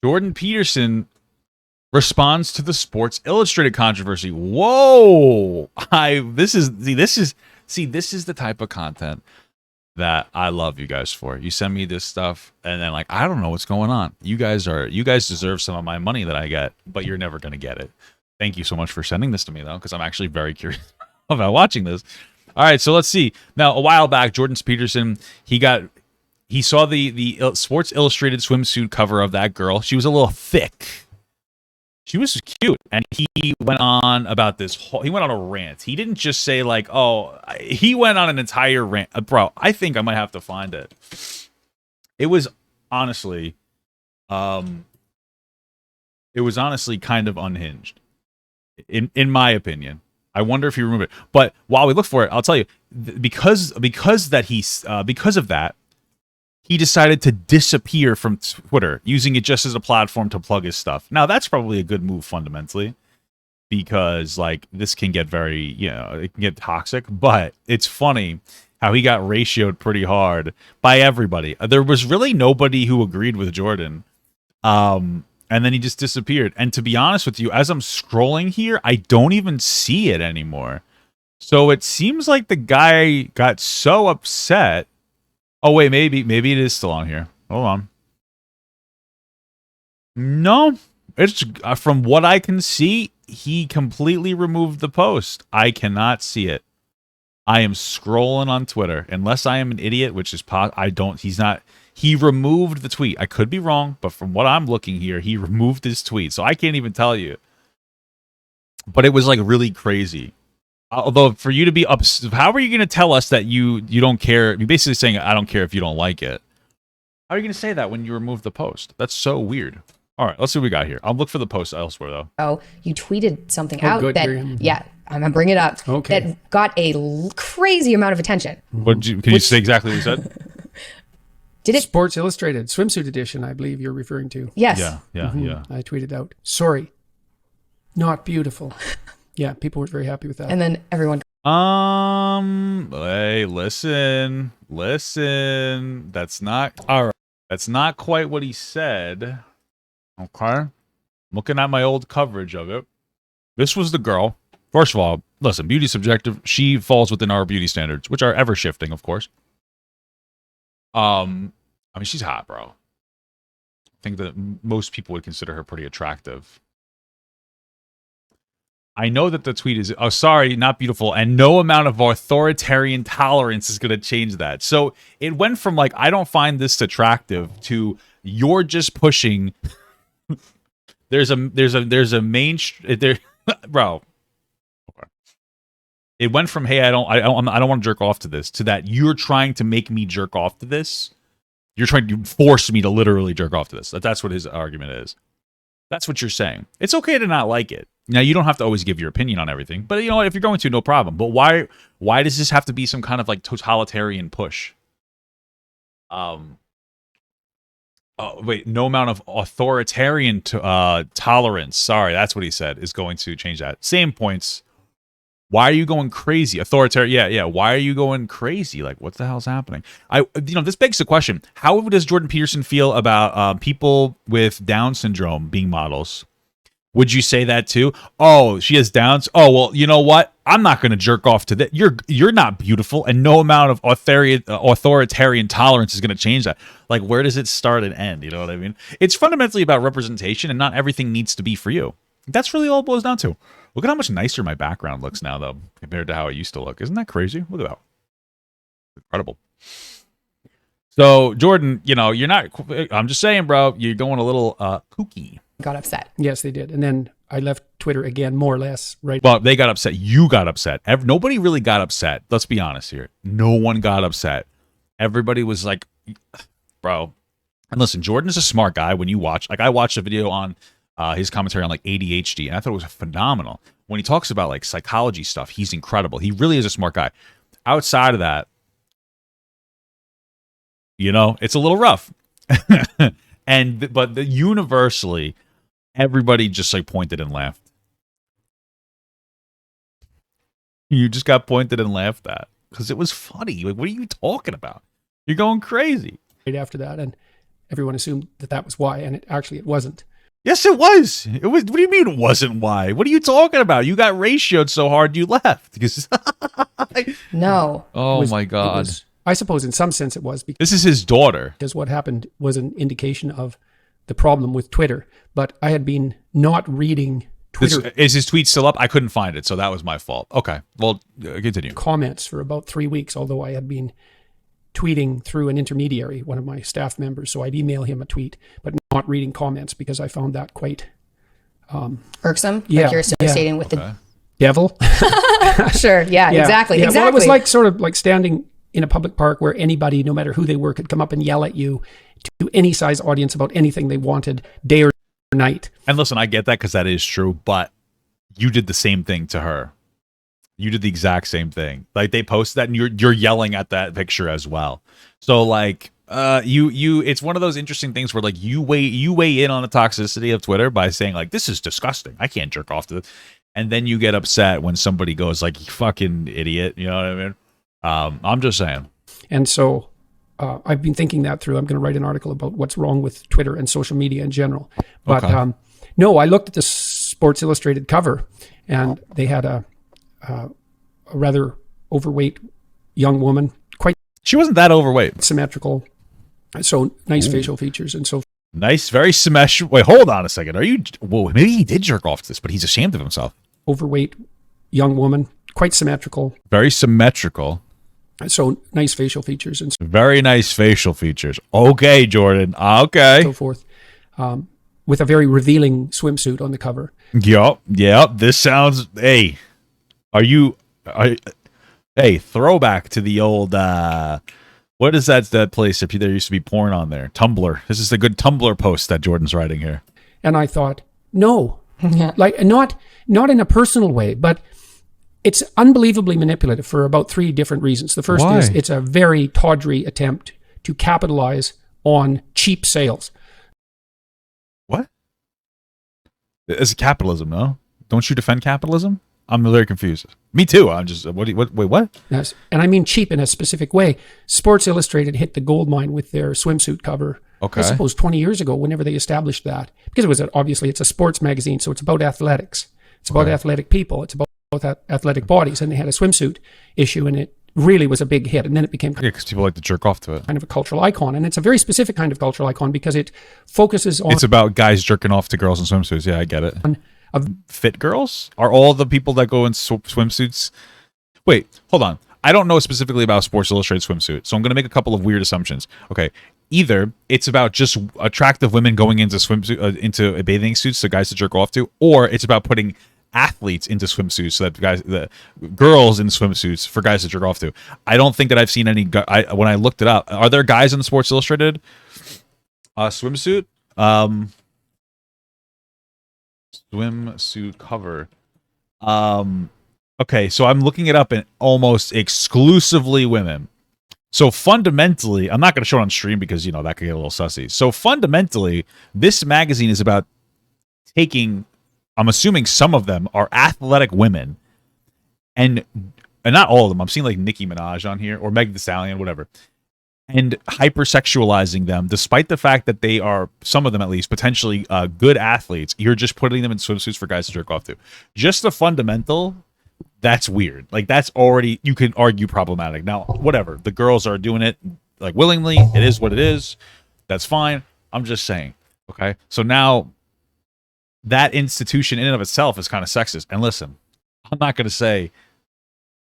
Jordan Peterson responds to the Sports Illustrated controversy. Whoa! This is the type of content that I love you guys for. You send me this stuff, and then like I don't know what's going on. You guys deserve some of my money that I get, but you're never gonna get it. Thank you so much for sending this to me though, because I'm actually very curious about watching this. All right, so let's see. Now, a while back, Jordan Peterson, he saw the Sports Illustrated swimsuit cover of that girl. She was a little thick. She was cute, and he went on about this he went on a rant. He didn't just say like, oh, he went on an entire rant. Bro, I think I might have to find it. It was honestly kind of unhinged in my opinion. I wonder if he removed it. But while we look for it, I'll tell you, because of that, he decided to disappear from Twitter, using it just as a platform to plug his stuff. Now, that's probably a good move fundamentally, because like this can get very, it can get toxic, but it's funny how he got ratioed pretty hard by everybody. There was really nobody who agreed with Jordan. And then he just disappeared. And to be honest with you, as I'm scrolling here, I don't even see it anymore. So it seems like the guy got so upset. Oh, wait, maybe it is still on here. Hold on. No, it's from what I can see, he completely removed the post. I cannot see it. I am scrolling on Twitter, unless I am an idiot, which is he removed the tweet. I could be wrong, but from what I'm looking here, he removed his tweet. So I can't even tell you. But it was like really crazy. Although for you to be upset, how are you going to tell us that you don't care? You're basically saying, I don't care if you don't like it. How are you going to say that when you remove the post? That's so weird. All right, let's see what we got here. I'll look for the post elsewhere, though. Oh, you tweeted something out that, yeah, I'm going to bring it up, that got a crazy amount of attention. Can you say exactly what you said? Did it? Sports Illustrated swimsuit edition, I believe you're referring to. Yes. Yeah. I tweeted out, sorry, not beautiful. Yeah, people were very happy with that. And then everyone. Hey, listen. That's not all right. That's not quite what he said. Okay. Looking at my old coverage of it. This was the girl. First of all, listen, beauty's subjective. She falls within our beauty standards, which are ever shifting, of course. I mean, she's hot, bro. I think that most people would consider her pretty attractive. I know that the tweet is, oh, sorry, not beautiful, and no amount of authoritarian tolerance is going to change that. So it went from like, I don't find this attractive to you're just pushing. there's a main there, bro. Okay. It went from, hey, I don't want to jerk off to this, to that you're trying to make me jerk off to this. You're trying to force me to literally jerk off to this. That's what his argument is. That's what you're saying. It's okay to not like it. Now, you don't have to always give your opinion on everything, but you know what? If you're going to, no problem. But why does this have to be some kind of like totalitarian push? Oh, wait, no amount of authoritarian tolerance. Sorry, that's what he said is going to change that. Same points. Why are you going crazy? Authoritarian, yeah. Why are you going crazy? Like, what the hell's happening? This begs the question: how does Jordan Peterson feel about people with Down syndrome being models? Would you say that too? Oh, she has Downs. Oh, well, you know what? I'm not going to jerk off to that. You're not beautiful, and no amount of authoritarian tolerance is going to change that. Like, where does it start and end? You know what I mean? It's fundamentally about representation, and not everything needs to be for you. That's really all it boils down to. Look at how much nicer my background looks now, though, compared to how it used to look. Isn't that crazy? Look at that. Incredible. So, Jordan, you're not... I'm just saying, bro, you're going a little kooky. Got upset. Yes, they did. And then I left Twitter again, more or less, right? Well, they got upset. You got upset. Nobody really got upset. Let's be honest here. No one got upset. Everybody was like, bro. And listen, Jordan is a smart guy. When you watch... Like, I watched a video on... his commentary on like ADHD, and I thought it was phenomenal. When he talks about like psychology stuff, he's incredible. He really is a smart guy. Outside of that, it's a little rough. But universally, everybody just like pointed and laughed. You just got pointed and laughed at because it was funny. Like, what are you talking about? You're going crazy. Right after that, and everyone assumed that was why, and it wasn't. Yes, it was. It was. What do you mean it wasn't why? What are you talking about? You got ratioed so hard you left. No. Oh my God. I suppose in some sense it was. This is his daughter. Because what happened was an indication of the problem with Twitter. But I had been not reading Twitter. Is his tweet still up? I couldn't find it, so that was my fault. Okay. Well, continue. Comments for about 3 weeks, although I had been tweeting through an intermediary, one of my staff members. So I'd email him a tweet, but not reading comments because I found that quite irksome. Yeah, like you're associating with the devil. Sure. Yeah. Exactly. Yeah. Exactly. Well, it was like sort of like standing in a public park where anybody, no matter who they were, could come up and yell at you to any size audience about anything they wanted, day or night. And listen, I get that because that is true, but you did the same thing to her. You did the exact same thing. Like they posted that, and you're yelling at that picture as well. So like, it's one of those interesting things where like you weigh in on the toxicity of Twitter by saying like, this is disgusting. I can't jerk off to this. And then you get upset when somebody goes like, you fucking idiot. You know what I mean? I'm just saying. And so I've been thinking that through. I'm going to write an article about what's wrong with Twitter and social media in general. But no, I looked at the Sports Illustrated cover, and they had a rather overweight young woman, quite. She wasn't that overweight. Symmetrical, so nice facial features, and so nice, very symmetrical. Wait, hold on a second. Are you? Whoa, maybe he did jerk off to this, but he's ashamed of himself. Overweight young woman, quite symmetrical, very symmetrical. So nice facial features and very nice facial features. Okay, Jordan. Okay. So forth, with a very revealing swimsuit on the cover. Yup. This sounds. Hey, hey, throwback to the old. What is that place? If there used to be porn on there, Tumblr. This is the good Tumblr post that Jordan's writing here. And I thought, no, like not in a personal way, but. It's unbelievably manipulative for about 3 different reasons. The first is it's a very tawdry attempt to capitalize on cheap sales. What? It's capitalism, no? Don't you defend capitalism? I'm very confused. Me too. I'm just, wait, what? Yes. And I mean cheap in a specific way. Sports Illustrated hit the gold mine with their swimsuit cover. Okay. I suppose 20 years ago, whenever they established that. Because it was obviously it's a sports magazine, so it's about athletics. It's about athletic people. It's about athletic bodies, and they had a swimsuit issue, and it really was a big hit. And then it became because people like to jerk off to it, kind of a cultural icon, and it's a very specific kind of cultural icon because it focuses on. It's about guys jerking off to girls in swimsuits. Yeah, I get it. Fit girls are all the people that go in swimsuits. Wait, hold on. I don't know specifically about Sports Illustrated swimsuit, so I'm going to make a couple of weird assumptions. Okay, either it's about just attractive women going into swimsuit into bathing suits, so guys to jerk off to, or it's about putting athletes into swimsuits so that the girls in swimsuits for guys to jerk off to. I don't think that I've seen any. When I looked it up, are there guys in the Sports Illustrated swimsuit? Swimsuit cover. Okay, so I'm looking it up, and almost exclusively women. So fundamentally, I'm not going to show it on stream because that could get a little sussy. So fundamentally, this magazine is about taking. I'm assuming some of them are athletic women, and not all of them. I'm seeing like Nicki Minaj on here or Meg Thee Stallion, whatever, and hypersexualizing them, despite the fact that they are, some of them at least, potentially good athletes. You're just putting them in swimsuits for guys to jerk off to. Just the fundamental, that's weird. Like that's already, you can argue, problematic. Now, whatever, the girls are doing it like willingly. It is what it is. That's fine. I'm just saying. Okay, so now. That institution in and of itself is kind of sexist. And listen, I'm not going to say,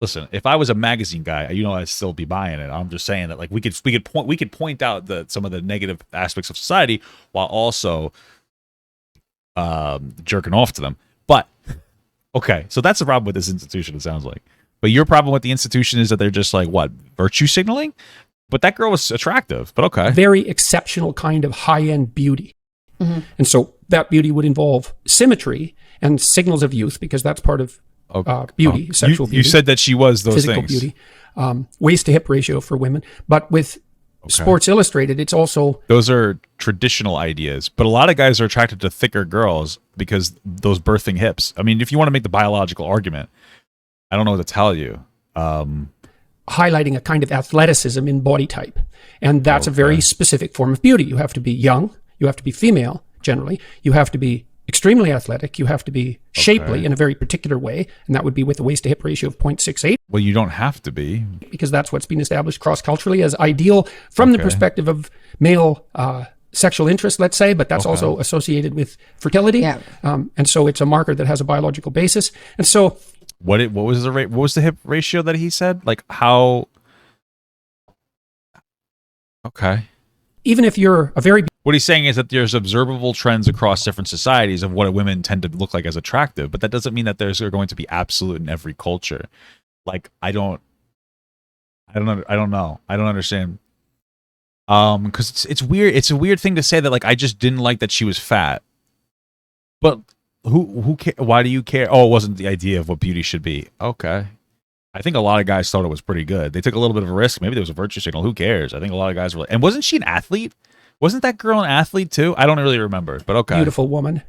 listen, if I was a magazine guy, I'd still be buying it. I'm just saying that like we could point out some of the negative aspects of society while also jerking off to them. But okay, so that's the problem with this institution, it sounds like. But your problem with the institution is that they're just like what, virtue signaling? But that girl was attractive, but okay. Very exceptional kind of high-end beauty. Mm-hmm. And so that beauty would involve symmetry and signals of youth, because that's part of beauty, sexual beauty. You said that she was those physical things. Beauty, waist to hip ratio for women. But with Sports Illustrated, it's also... Those are traditional ideas, but a lot of guys are attracted to thicker girls because those birthing hips. I mean, if you want to make the biological argument, I don't know what to tell you. highlighting a kind of athleticism in body type. And that's a very specific form of beauty. You have to be young. You have to be female, generally. You have to be extremely athletic. You have to be shapely in a very particular way. And that would be with a waist to hip ratio of 0.68. Well, you don't have to be. Because that's what's been established cross-culturally as ideal from the perspective of male sexual interest, let's say, but that's also associated with fertility. Yeah. And so it's a marker that has a biological basis. And so what was the hip ratio that he said? Like how? Okay. Even if you're a very... What he's saying is that there's observable trends across different societies of what women tend to look like as attractive, but that doesn't mean that they're going to be absolute in every culture. Like, I don't know. I don't understand. Because it's weird. It's a weird thing to say that, like, I just didn't like that she was fat. But who care? Why do you care? Oh, it wasn't the idea of what beauty should be. Okay. I think a lot of guys thought it was pretty good. They took a little bit of a risk. Maybe there was a virtue signal. Who cares? I think a lot of guys were. And wasn't she an athlete? Wasn't that girl an athlete too? I don't really remember, but okay. Beautiful woman.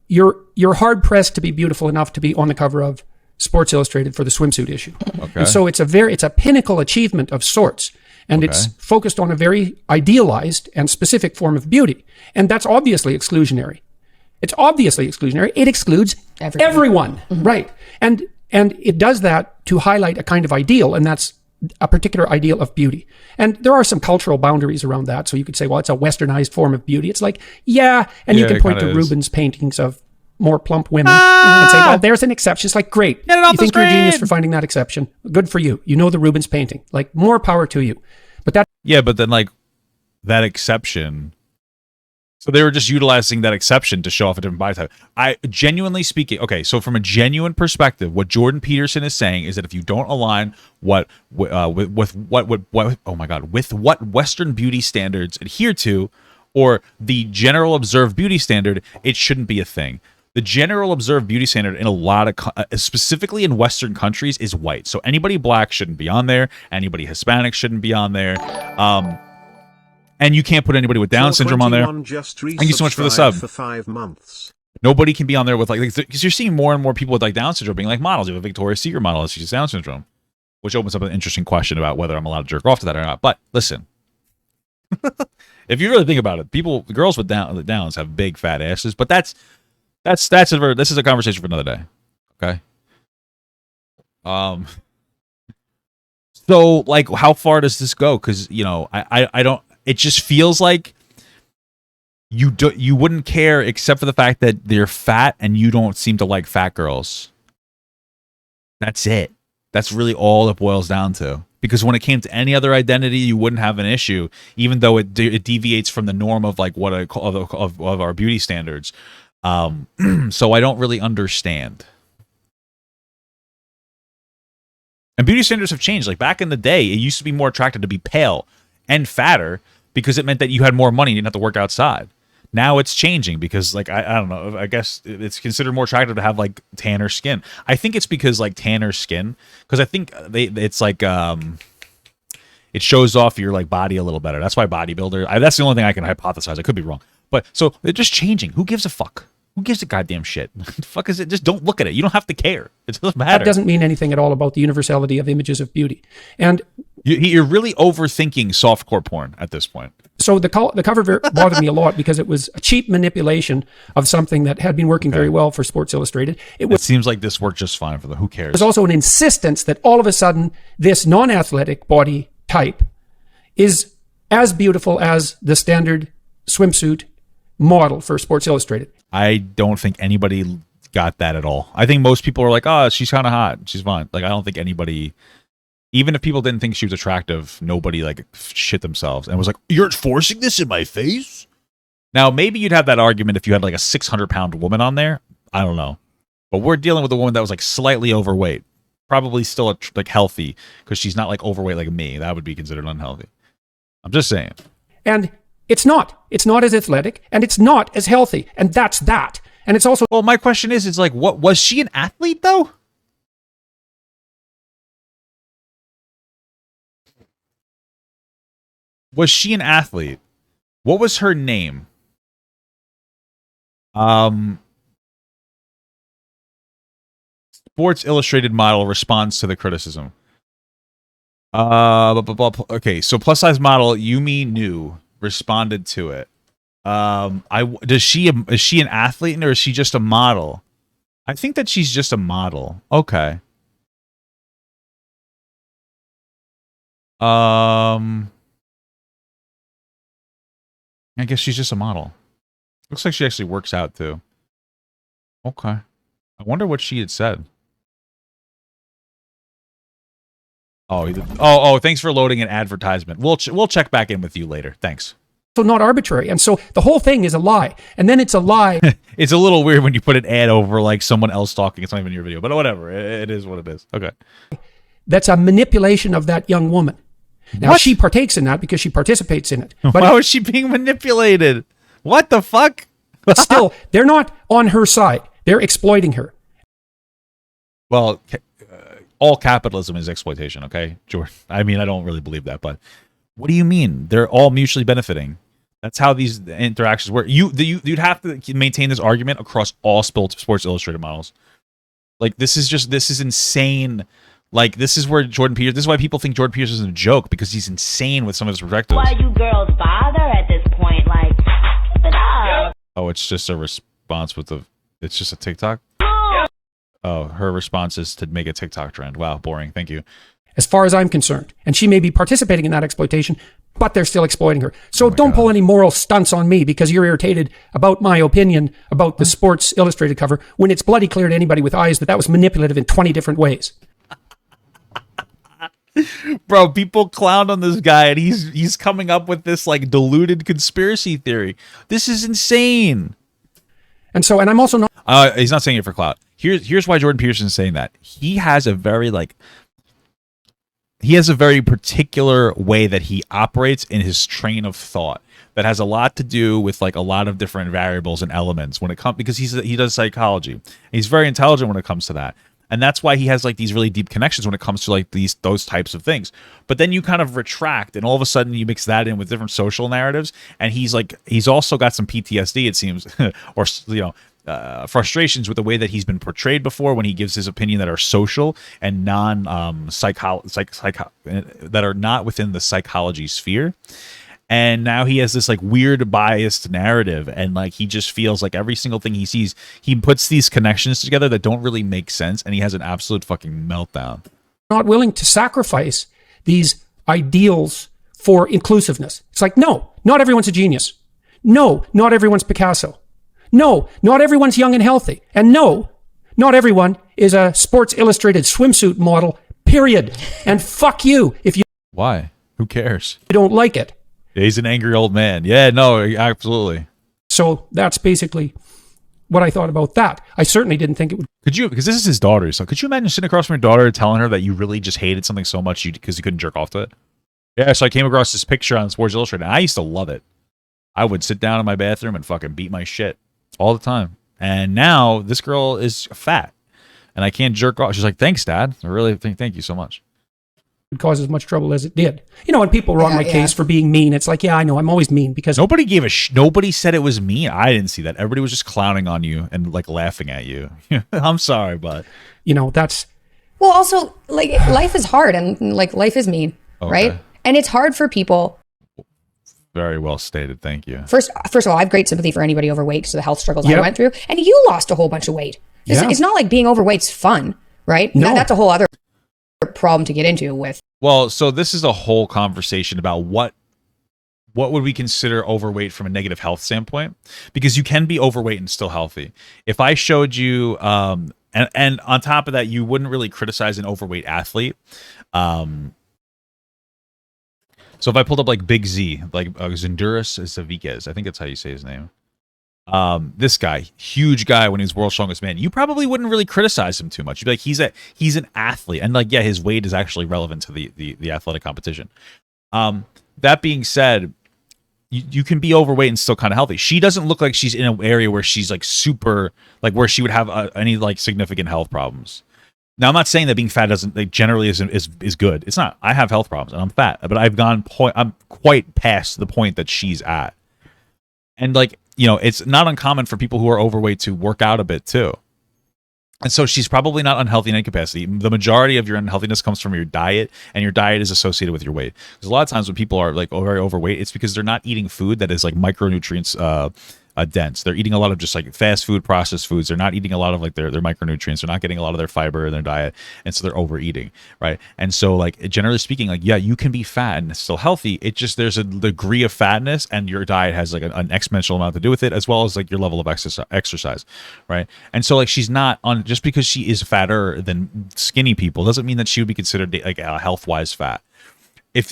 You're hard pressed to be beautiful enough to be on the cover of Sports Illustrated for the swimsuit issue. Okay. And so it's a pinnacle achievement of sorts. And it's focused on a very idealized and specific form of beauty. And that's obviously exclusionary. It's obviously exclusionary. It excludes everyone. Mm-hmm. Right. And it does that to highlight a kind of ideal, and that's a particular ideal of beauty. And there are some cultural boundaries around that. So you could say, well, it's a westernized form of beauty. It's like, and you can point to Rubens' paintings of more plump women and say, well, there's an exception. It's like, great. You think you're a genius for finding that exception. Good for you. You know the Rubens painting. Like, more power to you. But that... Yeah, but then, like, that exception... So they were just utilizing that exception to show off a different body type. I genuinely speaking, okay, so from a genuine perspective, what Jordan Peterson is saying is that if you don't align with what Western beauty standards adhere to, or the general observed beauty standard, it shouldn't be a thing. The general observed beauty standard in a lot of, specifically in Western countries, is white. So anybody black shouldn't be on there. Anybody Hispanic shouldn't be on there. And you can't put anybody with Down syndrome on there. Thank you so much for the sub. For 5 months. Nobody can be on there with, like, because you're seeing more and more people with, like, Down syndrome being like models. You have a Victoria's Secret model that's just Down syndrome, which opens up an interesting question about whether I'm allowed to jerk off to that or not. But listen, if you really think about it, girls with Downs have big fat asses. But this is a conversation for another day. Okay. So, like, how far does this go? Because, you know, I don't. It just feels like you wouldn't care except for the fact that they're fat and you don't seem to like fat girls. That's it. That's really all it boils down to. Because when it came to any other identity, you wouldn't have an issue, even though it deviates from the norm of, like, what of our beauty standards. So I don't really understand. And beauty standards have changed. Like, back in the day, it used to be more attractive to be pale and fatter, because it meant that you had more money and you didn't have to work outside. Now it's changing because, like, I don't know, I guess it's considered more attractive to have, like, tanner skin. I think it's because, like, tanner skin, because I think it's like it shows off your, like, body a little better. That's why bodybuilder. That's the only thing I can hypothesize. I could be wrong, but so they're just changing. Who gives a fuck? Who gives a goddamn shit? The fuck is it? Just don't look at it. You don't have to care. It doesn't matter. That doesn't mean anything at all about the universality of images of beauty. And you're really overthinking softcore porn at this point. So the cover bothered me a lot because it was a cheap manipulation of something that had been working very well for Sports Illustrated. It seems like this worked just fine for them. Who cares? There's also an insistence that all of a sudden this non-athletic body type is as beautiful as the standard swimsuit model for Sports Illustrated. I don't think anybody got that at all. I think most people are like, oh, she's kind of hot. She's fine. Like, I don't think anybody, even if people didn't think she was attractive, nobody, like, shit themselves and was like, you're forcing this in my face? Now, maybe you'd have that argument if you had, like, a 600-pound woman on there. I don't know. But we're dealing with a woman that was, like, slightly overweight. Probably still, like, healthy, because she's not, like, overweight like me. That would be considered unhealthy. I'm just saying. And it's not. It's not as athletic, and it's not as healthy, and that's that. And it's also... Well, my question is, it's like, what was she an athlete, though? Was she an athlete? What was her name? Sports Illustrated model responds to the criticism. Okay, so plus size model Yumi New responded to it. Is she an athlete or is she just a model? I think that she's just a model. Okay. I guess she's just a model. Looks like she actually works out too. Okay. I wonder what she had said. Oh, thanks for loading an advertisement. We'll check back in with you later. Thanks. So not arbitrary. And so the whole thing is a lie. And then it's a lie. It's a little weird when you put an ad over like someone else talking. It's not even your video, but whatever. It is what it is. Okay. That's a manipulation of that young woman. Now, she partakes in that because she participates in it. But how is she being manipulated? What the fuck? Still, they're not on her side. They're exploiting her. Well, all capitalism is exploitation, okay, Jordan? I mean, I don't really believe that, but what do you mean? They're all mutually benefiting. That's how these interactions work. You'd have to maintain this argument across all Sports Illustrated models. Like, this is insane. Like, this is where Jordan Peterson... This is why people think Jordan Peterson is a joke, because he's insane with some of his perspectives. Why you girls bother at this point? Like, keep it up. Oh, it's just a response with the... It's just a TikTok? Oh, her response is to make a TikTok trend. Wow, boring. Thank you. As far as I'm concerned. And she may be participating in that exploitation, but they're still exploiting her. So don't pull any moral stunts on me because you're irritated about my opinion about the Sports Illustrated cover when it's bloody clear to anybody with eyes that was manipulative in 20 different ways. Bro, people clown on this guy and he's coming up with this like deluded conspiracy theory. This is insane. And I'm also not... He's not saying it for clout. Here's why Jordan Peterson is saying that. He has a very particular way that he operates in his train of thought that has a lot to do with like a lot of different variables and elements when it comes, because he does psychology. And he's very intelligent when it comes to that. And that's why he has like these really deep connections when it comes to like those types of things. But then you kind of retract and all of a sudden you mix that in with different social narratives. And he's also got some PTSD, it seems, or, frustrations with the way that he's been portrayed before when he gives his opinion that are social and that are not within the psychology sphere. And now he has this like weird biased narrative, and like he just feels like every single thing he sees, he puts these connections together that don't really make sense, and he has an absolute fucking meltdown. Not willing to sacrifice these ideals for inclusiveness. It's like, no, not everyone's a genius. No, not everyone's Picasso. No, not everyone's young and healthy. And no, not everyone is a Sports Illustrated swimsuit model, period. And fuck you if you... Why? Who cares? You don't like it. He's an angry old man. Yeah, no, absolutely. So that's basically what I thought about that. I certainly didn't think it would... Could you, because this is his daughter, so could you imagine sitting across from your daughter telling her that you really just hated something so much because you couldn't jerk off to it? Yeah, so I came across this picture on Sports Illustrated, and I used to love it. I would sit down in my bathroom and fucking beat my shit all the time. And now this girl is fat, and I can't jerk off. She's like, thanks, Dad. I really thank you so much. It cause as much trouble as it did. You know, when people were on my case for being mean, it's like, yeah, I know, I'm always mean because... Nobody gave a nobody said it was mean. I didn't see that. Everybody was just clowning on you and like laughing at you. I'm sorry, but... You know, that's... Well, also, like, life is hard and like life is mean, right? And it's hard for people... Very well stated. Thank you. First of all, I have great sympathy for anybody overweight because of the health struggles I went through. And you lost a whole bunch of weight. It's not like being overweight's fun, right? No. That's a whole other problem to get into with. Well, so this is a whole conversation about what would we consider overweight from a negative health standpoint, because you can be overweight and still healthy. If I showed you and on top of that, you wouldn't really criticize an overweight athlete. So if I pulled up like Big Z, like Zenduras Saviquez, I think that's how you say his name. This guy, huge guy when he was world's strongest man, you probably wouldn't really criticize him too much. You'd be like, he's an athlete, and like, yeah, his weight is actually relevant to the athletic competition. That being said, you can be overweight and still kind of healthy. She doesn't look like she's in an area where she's like super, like where she would have any like significant health problems. Now, I'm not saying that being fat doesn't like, generally is good. It's not. I have health problems and I'm fat, but I'm quite past the point that she's at. And like, you know, it's not uncommon for people who are overweight to work out a bit too. And so she's probably not unhealthy in any capacity. The majority of your unhealthiness comes from your diet, and your diet is associated with your weight. Because a lot of times when people are like very overweight, it's because they're not eating food that is like micronutrients dense. They're eating a lot of just like fast food, processed foods. They're not eating a lot of like their micronutrients. They're not getting a lot of their fiber in their diet, and so they're overeating, right? And so like generally speaking, like yeah, you can be fat and still healthy. It just there's a degree of fatness, and your diet has like an exponential amount to do with it, as well as like your level of exercise, right? And so like she's not on just because she is fatter than skinny people doesn't mean that she would be considered like health wise fat.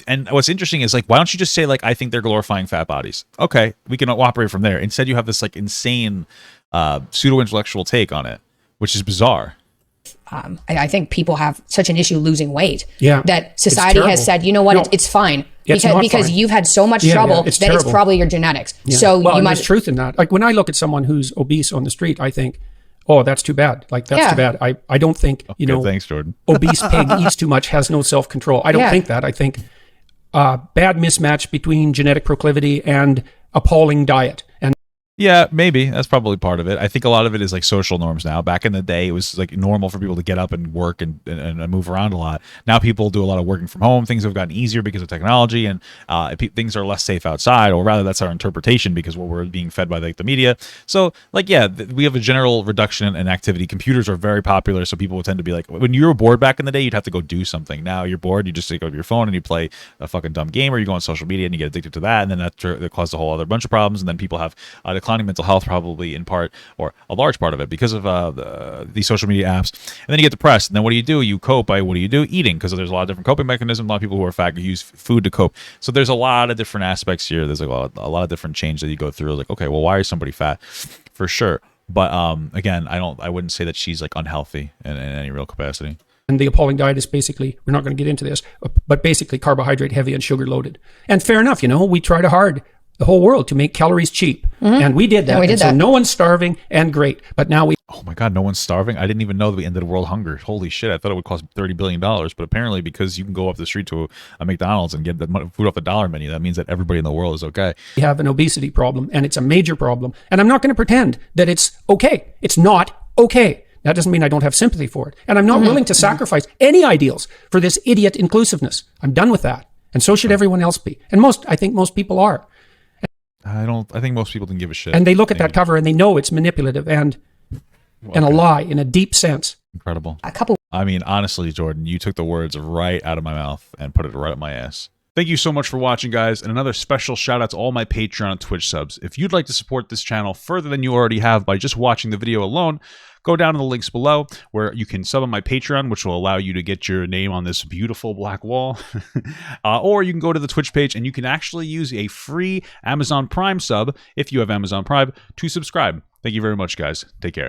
And what's interesting is like, why don't you just say like, I think they're glorifying fat bodies? Okay, we can operate from there. Instead, you have this like insane pseudo intellectual take on it, which is bizarre. I think people have such an issue losing weight that society terrible. has said, you know what, No, it's fine it's because fine. you've had so much trouble that terrible. it's probably your genetics. Yeah. So well, you might. there's truth in that. Like when I look at someone who's obese on the street, I think, oh, that's too bad. Like that's too bad. I don't think Thanks, Jordan. obese pig eats too much, has no self-control. I don't think that. I think bad mismatch between genetic proclivity and appalling diet. And Yeah, maybe that's probably part of it. I think a lot of it is like social norms now. Back in the day, it was like normal for people to get up and work and move around a lot. Now people do a lot of working from home. Things have gotten easier because of technology, and things are less safe outside, or rather, that's our interpretation because what we're being fed by like the media. So, like, yeah, we have a general reduction in activity. Computers are very popular, so people would tend to be like, when you were bored back in the day, you'd have to go do something. Now you're bored, you just go to your phone and you play a fucking dumb game, or you go on social media and you get addicted to that, and then that causes a whole other bunch of problems, and then people have declining mental health, probably in part or a large part of it because of the social media apps. And then you get depressed, and then what do? You cope by eating, because there's a lot of different coping mechanisms. A lot of people who are fat use food to cope. So there's a lot of different aspects here. There's like a lot of different change that you go through. Like, okay, well, why is somebody fat? For sure. But again, I wouldn't say that she's like unhealthy in any real capacity. And the appalling diet is basically, we're not going to get into this, but basically carbohydrate heavy and sugar loaded. And fair enough, we tried hard, the whole world, to make calories cheap. And we did that. And we did so that. no one's starving, and great. But now Oh my God, no one's starving? I didn't even know that we ended world hunger. Holy shit, I thought it would cost $30 billion. But apparently, because you can go up the street to a McDonald's and get the food off the dollar menu, that means that everybody in the world is okay. we have an obesity problem, and it's a major problem. And I'm not going to pretend that it's okay. It's not okay. That doesn't mean I don't have sympathy for it. And I'm not willing to sacrifice any ideals for this idiot inclusiveness. I'm done with that. And so should everyone else be. And I think most people are. I think most people didn't give a shit. And they look at that cover and they know it's manipulative and a lie in a deep sense. Incredible. A couple. I mean, honestly, Jordan, you took the words right out of my mouth and put it right up my ass. Thank you so much for watching, guys, and another special shout out to all my Patreon and Twitch subs. If you'd like to support this channel further than you already have by just watching the video alone, go down to the links below where you can sub on my Patreon, which will allow you to get your name on this beautiful black wall. Or you can go to the Twitch page and you can actually use a free Amazon Prime sub, if you have Amazon Prime, to subscribe. Thank you very much, guys. Take care.